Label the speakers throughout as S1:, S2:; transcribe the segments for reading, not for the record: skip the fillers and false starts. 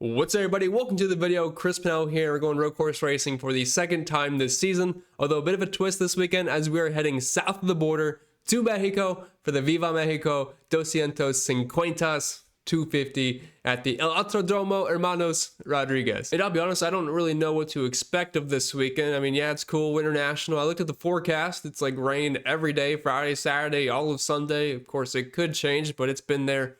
S1: What's up, everybody? Welcome to the video. Chris Pennell here. We're going road course racing for the second time this season, although a bit of a twist this weekend as we are heading south of the border to Mexico for the Viva Mexico 250 250 at the El Autodromo Hermanos Rodriguez. And I'll be honest, I don't really know what to expect of this weekend. I mean, yeah, it's cool, international. I looked at the forecast. It's like rain every day, Friday, Saturday, all of Sunday. Of course, it could change, but it's been there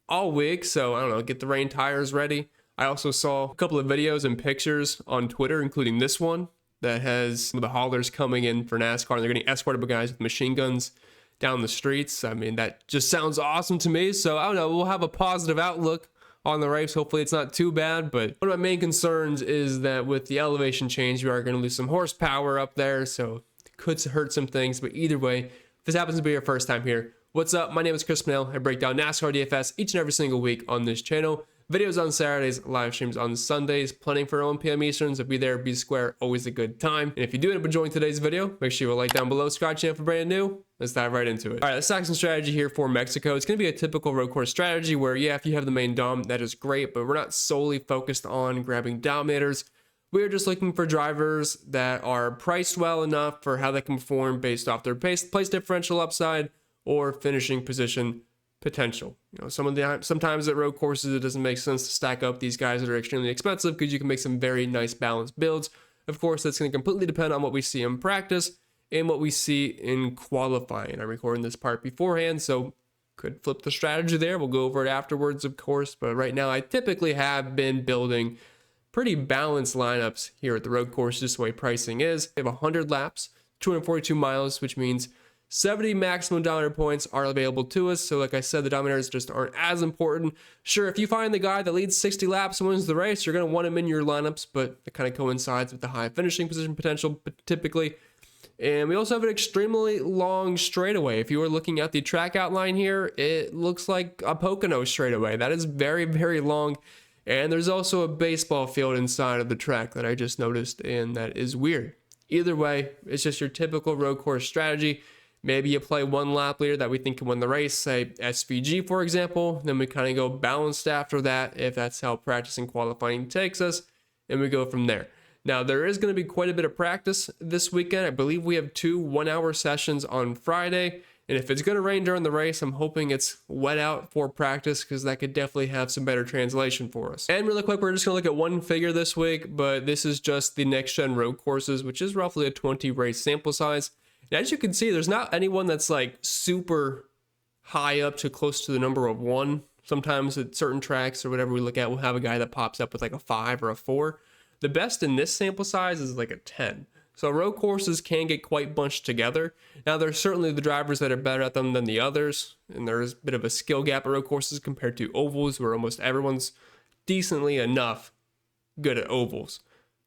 S1: all week. So I don't know, get the rain tires ready. I also saw a couple of videos and pictures on Twitter, including this one that has some of the haulers coming in for NASCAR, and they're getting escorted by guys with machine guns down the streets. I mean, that just sounds awesome to me. So I don't know, we'll have a positive outlook on the race. Hopefully it's not too bad, but one of my main concerns is that with the elevation change, we are going to lose some horsepower up there, so it could hurt some things. But either way, if this happens to be your first time here, what's up? My name is Chris Pennell. I break down NASCAR DFS each and every single week on this channel. Videos on Saturdays, live streams on Sundays, planning for 1 p.m. Eastern, so be there, be square, always a good time. And if you do end up enjoying today's video, make sure you like down below, subscribe channel for brand new. Let's dive right into it. All right, let's talk some strategy here for Mexico. It's going to be a typical road course strategy where, yeah, if you have the main dom, that is great, but we're not solely focused on grabbing dominators. We're just looking for drivers that are priced well enough for how they can perform based off their place differential upside or finishing position potential. You know, sometimes at road courses it doesn't make sense to stack up these guys that are extremely expensive because you can make some very nice balanced builds. Of course, that's going to completely depend on what we see in practice and what we see in qualifying. I'm recording this part beforehand, so could flip the strategy there. We'll go over it afterwards, of course, but right now I typically have been building pretty balanced lineups here at the road course, just the way pricing is. We have 100 laps, 242 miles, which means 70 maximum dominator points are available to us. So like I said, the dominators just aren't as important. Sure, if you find the guy that leads 60 laps and wins the race, you're going to want him in your lineups, but it kind of coincides with the high finishing position potential typically. And we also have an extremely long straightaway. If you were looking at the track outline here, it looks like a Pocono straightaway. That is very, very long. And there's also a baseball field inside of the track that I just noticed, and that is weird. Either way, it's just your typical road course strategy. Maybe you play one lap leader that we think can win the race, say SVG, for example. Then we kind of go balanced after that if that's how practice and qualifying takes us, and we go from there. Now, there is going to be quite a bit of practice this weekend. I believe we have 2 one-hour sessions on Friday, and if it's going to rain during the race, I'm hoping it's wet out for practice because that could definitely have some better translation for us. And really quick, we're just going to look at one figure this week, but this is just the next-gen road courses, which is roughly a 20 race sample size. And as you can see, there's not anyone that's like super high up to close to the number of 1. Sometimes at certain tracks or whatever we look at, we'll have a guy that pops up with like a 5 or a 4. The best in this sample size is like a 10. So road courses can get quite bunched together. Now, there's certainly the drivers that are better at them than the others, and there's a bit of a skill gap at road courses compared to ovals, where almost everyone's decently enough good at ovals.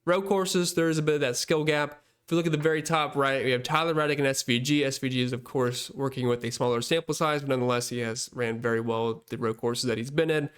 S1: Road courses, there is a bit of that skill gap. If you look at the very top right, we have Tyler Reddick and SVG. SVG is, of course, working with a smaller sample size, but nonetheless, he has ran very well at the road courses that he's been in.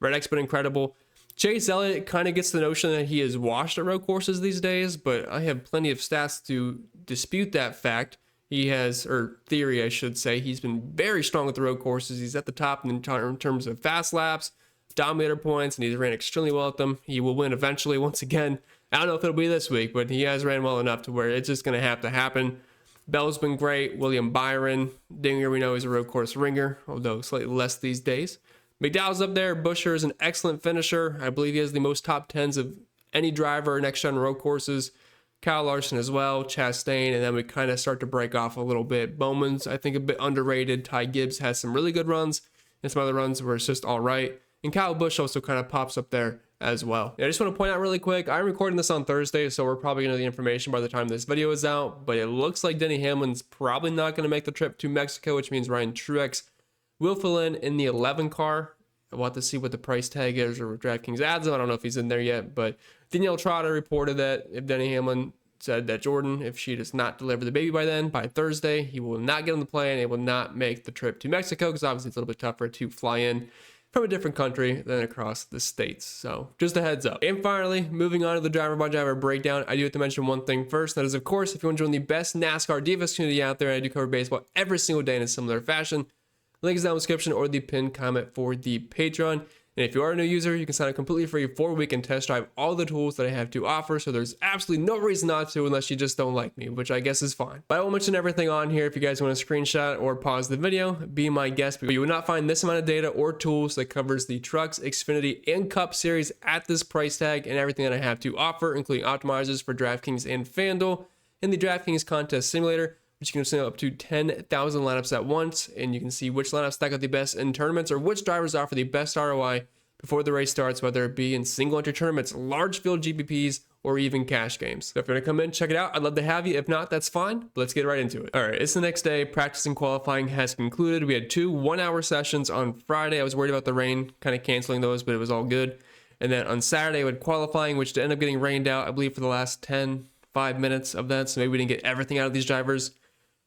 S1: Reddick's been incredible. Chase Elliott kind of gets the notion that he is washed at road courses these days, but I have plenty of stats to dispute that fact. He has, or theory, I should say, he's been very strong at the road courses. He's at the top in terms of fast laps, dominator points, and he's ran extremely well at them. He will win eventually once again. I don't know if it'll be this week, but he has ran well enough to where it's just going to have to happen. Bell's been great. William Byron, Dinger, we know he's a road course ringer, although slightly less these days. McDowell's up there. Busher is an excellent finisher. I believe he has the most top 10s of any driver next-gen road courses. Kyle Larson as well, Chastain, and then we kind of start to break off a little bit. Bowman's, I think, a bit underrated. Ty Gibbs has some really good runs and some other runs where it's just all right. And Kyle Busch also kind of pops up there as well. I just want to point out really quick, I'm recording this on Thursday, so we're probably going to have the information by the time this video is out, but it looks like Denny Hamlin's probably not going to make the trip to Mexico, which means Ryan Truex will fill in the 11 car. We'll have to see what the price tag is or DraftKings adds him. I don't know if he's in there yet, but Danielle Trotter reported that if Denny Hamlin said that Jordan, if she does not deliver the baby by Thursday, he will not get on the plane. He will not make the trip to Mexico because obviously it's a little bit tougher to fly in from a different country than across the states. So just a heads up. And finally, moving on to the driver by driver breakdown, I do have to mention one thing first. That is, of course, if you want to join the best NASCAR DFS community out there, I do cover baseball every single day in a similar fashion. Link is down in the description or the pinned comment for the Patreon. And if you are a new user, you can sign up completely free for a week and test drive all the tools that I have to offer. So there's absolutely no reason not to unless you just don't like me, which I guess is fine. But I will mention everything on here if you guys want to screenshot or pause the video, be my guest. But you will not find this amount of data or tools that covers the Trucks, Xfinity, and Cup series at this price tag and everything that I have to offer, including optimizers for DraftKings and FanDuel, and the DraftKings Contest Simulator, which you can send up to 10,000 lineups at once, and you can see which lineups stack up the best in tournaments or which drivers offer the best ROI before the race starts, whether it be in single entry tournaments, large field GPPs, or even cash games. So if you're gonna come in, check it out. I'd love to have you. If not, that's fine. But let's get right into it. All right, it's the next day. Practice and qualifying has concluded. We had 2 one-hour sessions on Friday. I was worried about the rain, kind of canceling those, but it was all good. And then on Saturday, we had qualifying, which ended up getting rained out, I believe, for the last 5 minutes of that. So maybe we didn't get everything out of these drivers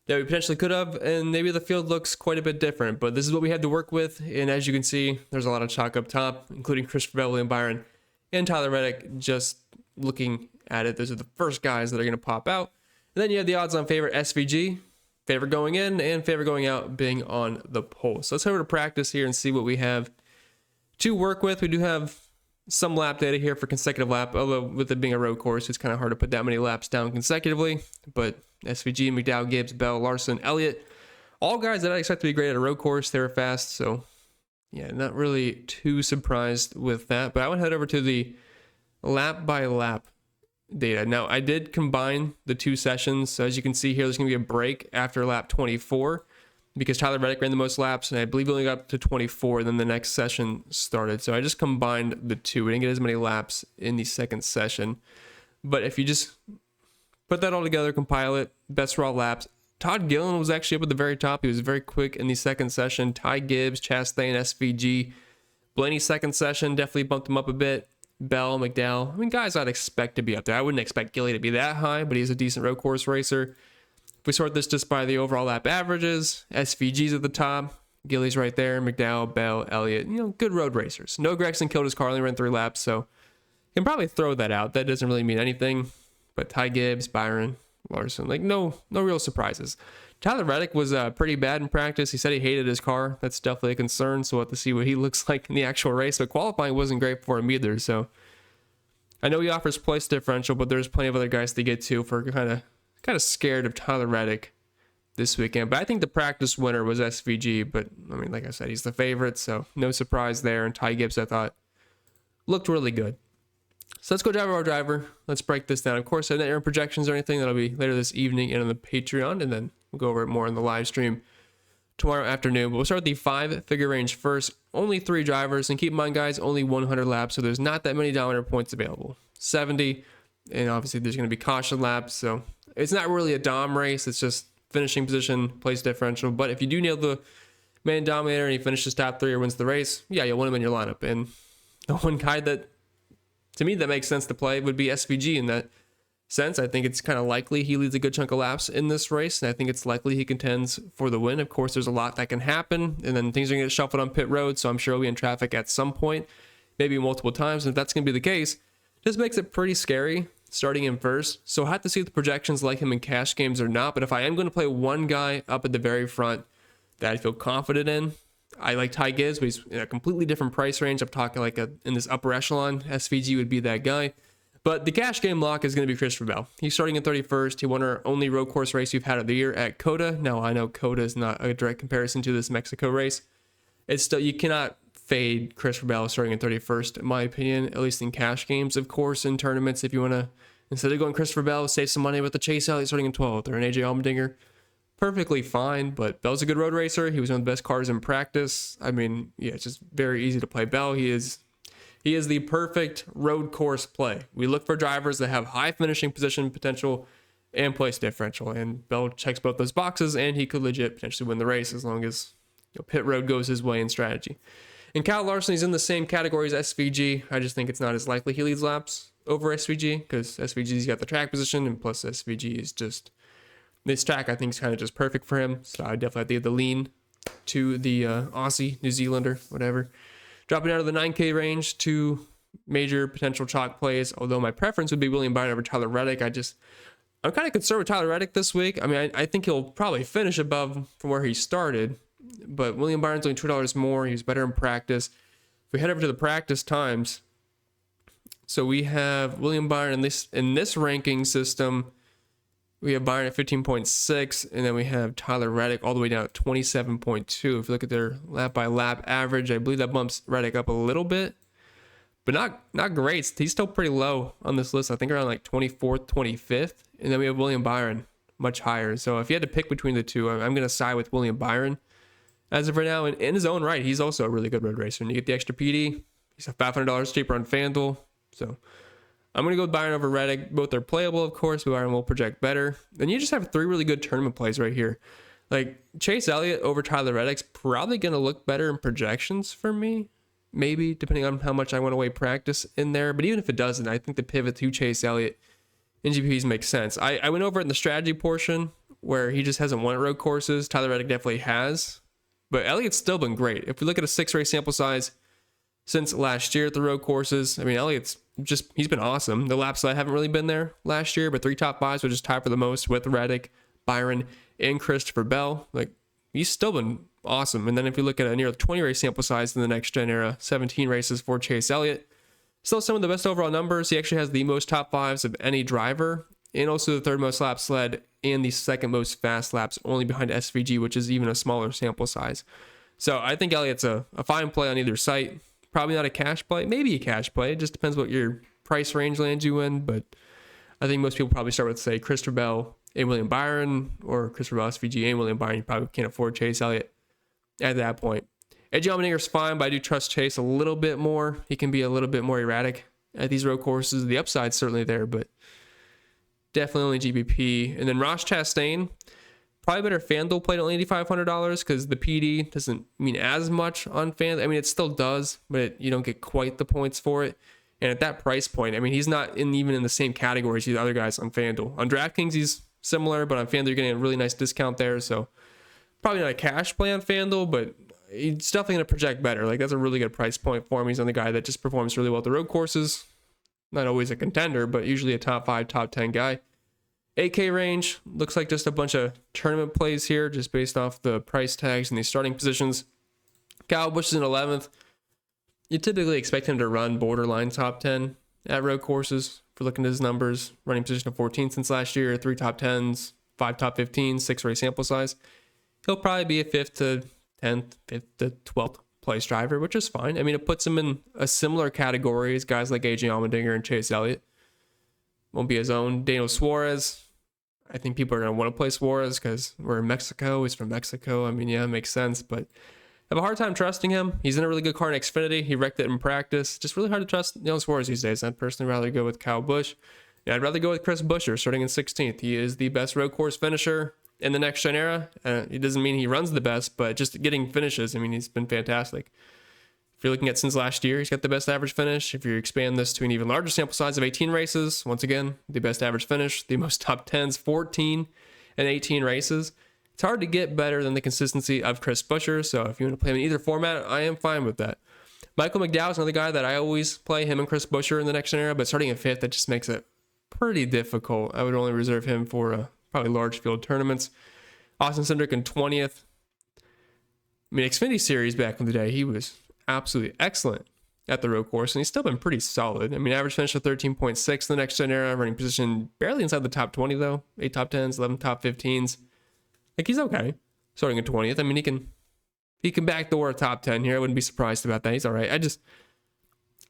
S1: that we potentially could have, and maybe the field looks quite a bit different, but this is what we had to work with. And as you can see, there's a lot of chalk up top, including Christopher Bell, William Byron, and Tyler Reddick. Just looking at it, those are the first guys that are going to pop out. And then you have the odds on favorite SVG, favorite going in, and favorite going out being on the pole. So let's head over to practice here and see what we have to work with. We do have some lap data here for consecutive lap, although with it being a road course, it's kind of hard to put that many laps down consecutively. But SVG, McDowell, Gibbs, Bell, Larson, Elliott, all guys that I expect to be great at a road course. They were fast, so yeah, not really too surprised with that. But I would head over to the lap by lap data. Now, I did combine the 2 sessions, so as you can see here, there's going to be a break after lap 24 because Tyler Reddick ran the most laps, and I believe he only got up to 24, and then the next session started. So I just combined the 2. We didn't get as many laps in the second session. But if you just put that all together, compile it, best raw laps, Todd Gillen was actually up at the very top. He was very quick in the second session. Ty Gibbs, Chastain, SVG. Blaney's second session definitely bumped him up a bit. Bell, McDowell. I mean, guys I'd expect to be up there. I wouldn't expect Gilly to be that high, but he's a decent road course racer. If we sort this just by the overall lap averages, SVG's at the top. Gilly's right there. McDowell, Bell, Elliott. Good road racers. No Gregson killed his car, only ran 3 laps, so you can probably throw that out. That doesn't really mean anything. But Ty Gibbs, Byron, Larson, no real surprises. Tyler Reddick was pretty bad in practice. He said he hated his car. That's definitely a concern, so we'll have to see what he looks like in the actual race. But qualifying wasn't great for him either, so I know he offers place differential, but there's plenty of other guys to get to for kind of scared of Tyler Reddick this weekend. But I think the practice winner was SVG, but I mean, like I said, he's the favorite, so no surprise there. And Ty Gibbs, I thought, looked really good. So let's go driver by driver. Let's break this down. Of course, I have net projections or anything. That'll be later this evening and on the Patreon, and then we'll go over it more in the live stream tomorrow afternoon. But we'll start with the 5-figure range first. Only 3 drivers, and keep in mind, guys, only 100 laps, so there's not that many dominator points available. 70, and obviously there's going to be caution laps, so it's not really a dom race. It's just finishing position, place differential. But if you do nail the main dominator and he finishes top 3 or wins the race, yeah, you'll want him in your lineup. And the one guy that, to me, that makes sense to play would be SVG in that sense. I think it's kind of likely he leads a good chunk of laps in this race, and I think it's likely he contends for the win. Of course, there's a lot that can happen, and then things are going to get shuffled on pit road, so I'm sure we'll be in traffic at some point, maybe multiple times. And if that's going to be the case, this makes it pretty scary starting in first. So I'll have to see if the projections like him in cash games or not, but if I am going to play one guy up at the very front that I feel confident in, I like Ty Gibbs, but he's in a completely different price range. I'm talking in this upper echelon. SVG would be that guy. But the cash game lock is going to be Christopher Bell. He's starting in 31st. He won our only road course race we've had of the year at COTA. Now, I know COTA is not a direct comparison to this Mexico race. It's still, you cannot fade Christopher Bell starting in 31st, in my opinion, at least in cash games. Of course, in tournaments, if you want to, instead of going Christopher Bell, save some money with the Chase Elliott starting in 12th or an AJ Allmendinger, perfectly fine. But Bell's a good road racer. He was one of the best cars in practice. I mean, yeah, it's just very easy to play Bell. He is the perfect road course play. We look for drivers that have high finishing position potential and place differential, and Bell checks both those boxes, and he could legit potentially win the race as long as pit road goes his way in strategy. And Kyle Larson, he's in the same category as SVG. I just think it's not as likely he leads laps over SVG because SVG's got the track position, and plus SVG is just, this track I think is kind of just perfect for him. So I definitely have to give the lean to the Aussie, New Zealander, whatever. Dropping out of the 9K range to major potential chalk plays, although my preference would be William Byron over Tyler Reddick. I'm kind of concerned with Tyler Reddick this week. I mean, I think he'll probably finish above from where he started, but William Byron's only $2 more. He was better in practice. If we head over to the practice times, so we have William Byron in this ranking system. We have Byron at 15.6, and then we have Tyler Reddick all the way down at 27.2. If you look at their lap by lap average, I believe that bumps Reddick up a little bit, but not great. He's still pretty low on this list. I think around like 24th, 25th. And then we have William Byron much higher. So if you had to pick between the two, I'm going to side with William Byron as of right now. And in his own right, he's also a really good road racer. And you get the extra PD. He's $500 cheaper on FanDuel. So I'm going to go with Byron over Reddick. Both are playable, of course, but Byron will project better. Then you just have 3 really good tournament plays right here. Like Chase Elliott over Tyler Reddick's probably going to look better in projections for me. Maybe, depending on how much I want to weigh practice in there. But even if it doesn't, I think the pivot to Chase Elliott in GPPs makes sense. I went over it in the strategy portion where he just hasn't won at road courses. Tyler Reddick definitely has. But Elliott's still been great. If we look at a 6-race sample size since last year at the road courses, I mean, Elliott's he's been awesome. The laps that haven't really been there last year, but 3 top 5s, which is tied for the most with Reddick, Byron, and Christopher Bell. Like, he's still been awesome. And then if you look at a near 20-race sample size in the next gen era, 17 races for Chase Elliott, still some of the best overall numbers. He actually has the most top 5s of any driver, and also the 3rd most laps led and the 2nd most fast laps, only behind SVG, which is even a smaller sample size. So I think Elliott's a fine play on either site. Probably not a cash play, maybe a cash play. It just depends what your price range lands you in, but I think most people probably start with, say, Christopher Bell and William Byron, or Christopher Bell, SVG, and William Byron. You probably can't afford Chase Elliott at that point. AJ Allmendinger's fine, but I do trust Chase a little bit more. He can be a little bit more erratic at these road courses. The upside's certainly there, but definitely only GBP. And then Ross Chastain, probably better FanDuel play at only $8,500 because the PD doesn't mean as much on FanDuel. I mean, it still does, but you don't get quite the points for it. And at that price point, I mean, he's not even in the same category as the other guys on FanDuel. On DraftKings, he's similar, but on FanDuel, you're getting a really nice discount there. So probably not a cash play on FanDuel, but he's definitely going to project better. Like, that's a really good price point for him. He's on the guy that just performs really well at the road courses. Not always a contender, but usually a top 5, top 10 guy. 8K range, looks like just a bunch of tournament plays here, just based off the price tags and these starting positions. Kyle Busch is in 11th. You typically expect him to run borderline top 10 at road courses. If we're looking at his numbers, running position of 14th since last year, 3 top 10s, 5 top 15s, 6-race sample size. He'll probably be a 5th to 10th, 5th to 12th place driver, which is fine. I mean, it puts him in a similar category as guys like AJ Allmendinger and Chase Elliott. Won't be his own. Daniel Suarez, I think people are going to want to play Suarez because we're in Mexico. He's from Mexico. I mean, yeah, it makes sense, but I have a hard time trusting him. He's in a really good car in Xfinity. He wrecked it in practice. Just really hard to trust Daniel Suarez these days. I'd personally rather go with Kyle Busch. And I'd rather go with Chris Buescher starting in 16th. He is the best road course finisher in the next gen era. It doesn't mean he runs the best, but just getting finishes, I mean, he's been fantastic. If you're looking at since last year, he's got the best average finish. If you expand this to an even larger sample size of 18 races, once again, the best average finish, the most top 10s, 14 and 18 races. It's hard to get better than the consistency of Chris Buescher. So if you want to play him in either format, I am fine with that. Michael McDowell is another guy that I always play, him and Chris Buescher in the next gen era, but starting at 5th, that just makes it pretty difficult. I would only reserve him for probably large field tournaments. Austin Cindric in 20th. I mean, Xfinity Series back in the day, he was absolutely excellent at the road course, and he's still been pretty solid. I mean, average finish of 13.6 in the next gen era, running position barely inside the top 20 though, 8 top 10s, 11 top 15s. Like, he's okay starting at 20th. I mean, he can backdoor a top 10 here. I wouldn't be surprised about that. He's all right.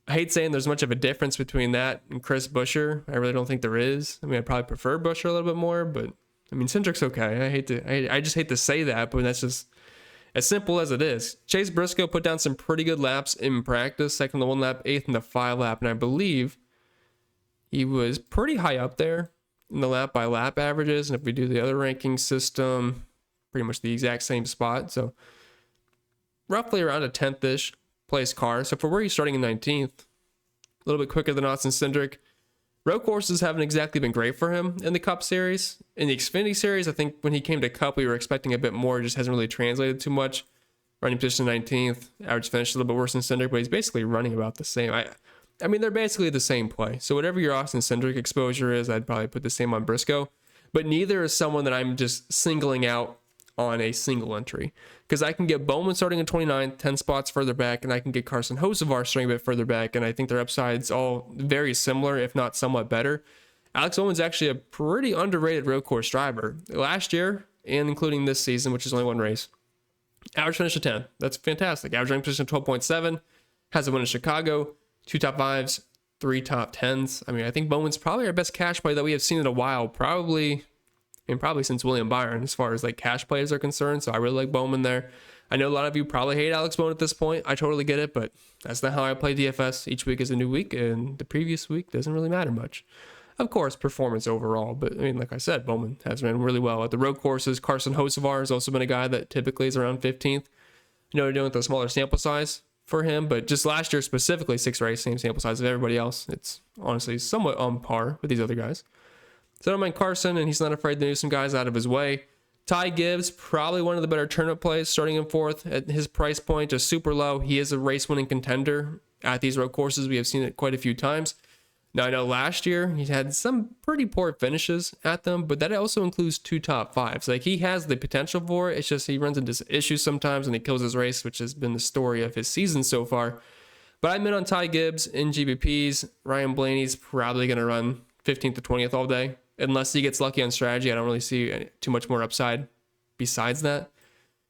S1: I hate saying there's much of a difference between that and Chris Buescher. I really don't think there is. I mean, I probably prefer Buescher a little bit more, but I mean, Cindric's okay. I just hate to say that, but that's just as simple as it is. Chase Briscoe put down some pretty good laps in practice, 2nd in the 1 lap, 8th in the 5 lap, and I believe he was pretty high up there in the lap by lap averages. And if we do the other ranking system, pretty much the exact same spot. So roughly around a 10th-ish place car. So for where he's starting in 19th, a little bit quicker than Austin Cindric. Road courses haven't exactly been great for him in the Cup Series. In the Xfinity Series, I think when he came to Cup, we were expecting a bit more. It just hasn't really translated too much. Running position 19th, average finish a little bit worse than Cindric, but he's basically running about the same. I mean, they're basically the same play. So whatever your Austin Cindric exposure is, I'd probably put the same on Briscoe. But neither is someone that I'm just singling out on a single entry, because I can get Bowman starting in 29, 10 spots further back, and I can get Carson Hocevar starting a bit further back, and I think their upside's all very similar, if not somewhat better. Alex Bowman's actually a pretty underrated road course driver. Last year, and including this season, which is only one race, average finish of 10. That's fantastic. Average rank position of 12.7. Has a win in Chicago, 2 top 5s, 3 top 10s. I mean, I think Bowman's probably our best cash play that we have seen in a while. Probably since William Byron, as far as like cash plays are concerned. So I really like Bowman there. I know a lot of you probably hate Alex Bowman at this point. I totally get it, but that's not how I play DFS. Each week is a new week, and the previous week doesn't really matter much. Of course, performance overall, but I mean, like I said, Bowman has ran really well at the road courses. Carson Hocevar has also been a guy that typically is around 15th. You know, they're doing with a smaller sample size for him, but just last year specifically, 6 race, same sample size of everybody else. It's honestly somewhat on par with these other guys. So I don't mind Carson, and he's not afraid to do some guys out of his way. Ty Gibbs, probably one of the better turnip plays, starting in 4th at his price point, just super low. He is a race-winning contender at these road courses. We have seen it quite a few times. Now, I know last year he had some pretty poor finishes at them, but that also includes 2 top 5s. Like, he has the potential for it. It's just he runs into issues sometimes and he kills his race, which has been the story of his season so far. But I'm in on Ty Gibbs in GBPs. Ryan Blaney's probably going to run 15th to 20th all day. Unless he gets lucky on strategy, I don't really see too much more upside besides that.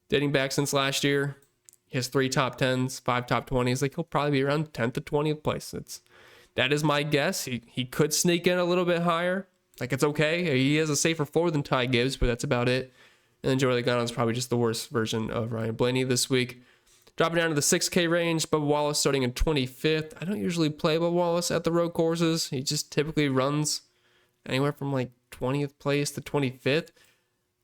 S1: Dating back since last year, he has 3 top 10s, 5 top 20s. Like, he'll probably be around 10th to 20th place. That is my guess. He could sneak in a little bit higher. Like, it's okay. He has a safer floor than Ty Gibbs, but that's about it. And then Joey Logano is probably just the worst version of Ryan Blaney this week. Dropping down to the 6K range, Bubba Wallace starting in 25th. I don't usually play Bubba Wallace at the road courses. He just typically runs anywhere from like 20th place to 25th.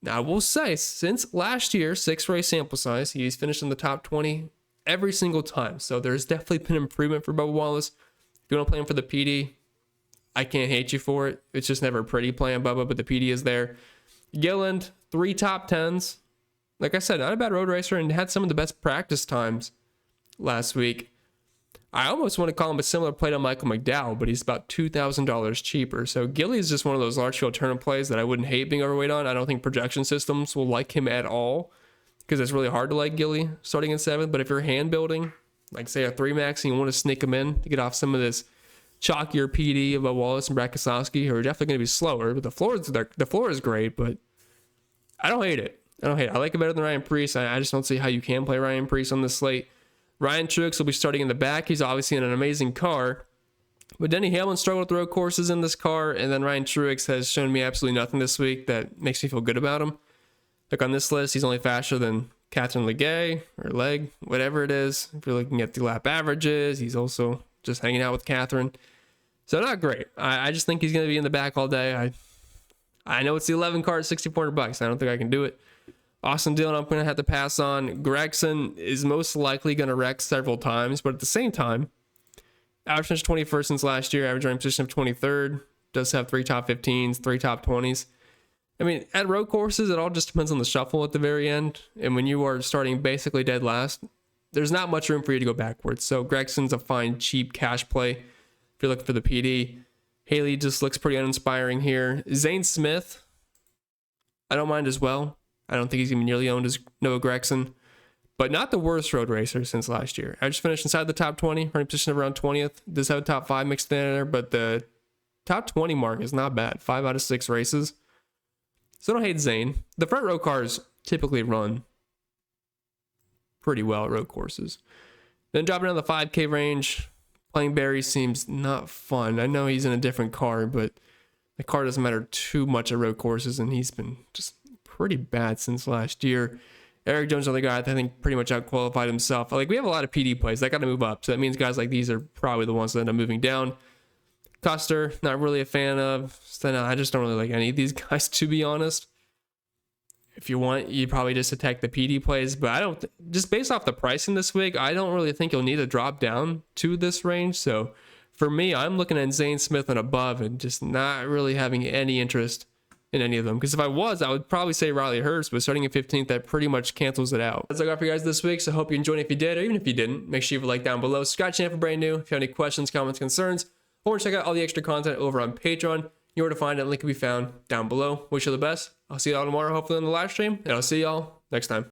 S1: Now, I will say, since last year, 6 race sample size, he's finished in the top 20 every single time. So there's definitely been improvement for Bubba Wallace. If you want to play him for the PD, I can't hate you for it. It's just never pretty playing Bubba, but the PD is there. Gilliland, 3 top 10s. Like I said, not a bad road racer, and had some of the best practice times last week. I almost want to call him a similar play to Michael McDowell, but he's about $2,000 cheaper. So Gilly is just one of those large field tournament plays that I wouldn't hate being overweight on. I don't think projection systems will like him at all, because it's really hard to like Gilly starting in 7th. But if you're hand building, like say a 3 max, and you want to sneak him in to get off some of this chalkier PD of Wallace and Brad Keselowski, who are definitely going to be slower, but the floor is great, but I don't hate it. I like it better than Ryan Preece. I just don't see how you can play Ryan Preece on this slate. Ryan Truex will be starting in the back. He's obviously in an amazing car, but Denny Hamlin struggled with the road courses in this car, and then Ryan Truex has shown me absolutely nothing this week that makes me feel good about him. Like on this list, he's only faster than Catherine Legay or Leg, whatever it is. If you're looking at the lap averages, he's also just hanging out with Catherine. So not great. I just think he's going to be in the back all day. I know it's the 11 car at $6,400. I don't think I can do it. Austin Dillon, I'm going to have to pass on. Gregson is most likely going to wreck several times, but at the same time, average finish 21st since last year, average rank position of 23rd, does have 3 top 15s, 3 top 20s. I mean, at road courses, it all just depends on the shuffle at the very end, and when you are starting basically dead last, there's not much room for you to go backwards. So Gregson's a fine, cheap cash play if you're looking for the PD. Haley just looks pretty uninspiring here. Zane Smith, I don't mind as well. I don't think he's going to be nearly owned as Noah Gragson, but not the worst road racer since last year. I just finished inside the top 20, running position of around 20th. Does have a top 5 mixed in there, but the top 20 mark is not bad. 5 out of 6 races. So I don't hate Zane. The front row cars typically run pretty well at road courses. Then dropping down the 5K range, playing Barry seems not fun. I know he's in a different car, but the car doesn't matter too much at road courses, and he's been just pretty bad since last year. Eric Jones, another guy I think pretty much outqualified himself. Like, we have a lot of PD plays that got to move up, so that means guys like these are probably the ones that end up moving down. Custer, not really a fan of. So no, I just don't really like any of these guys, to be honest. If you want, you probably just attack the PD plays, but I don't, just based off the pricing this week, I don't really think you'll need to drop down to this range. So for me, I'm looking at Zane Smith and above and just not really having any interest in any of them. Because if I was, I would probably say Riley Hurst, but starting at 15th, that pretty much cancels it out. That's all I got for you guys this week. So I hope you enjoyed it. If you did, or even if you didn't, make sure you like down below. Subscribe to the channel for brand new. If you have any questions, comments, concerns, or check out all the extra content over on Patreon. you know where to find it. Link can be found down below. Wish you the best. I'll see y'all tomorrow, hopefully on the live stream, and I'll see y'all next time.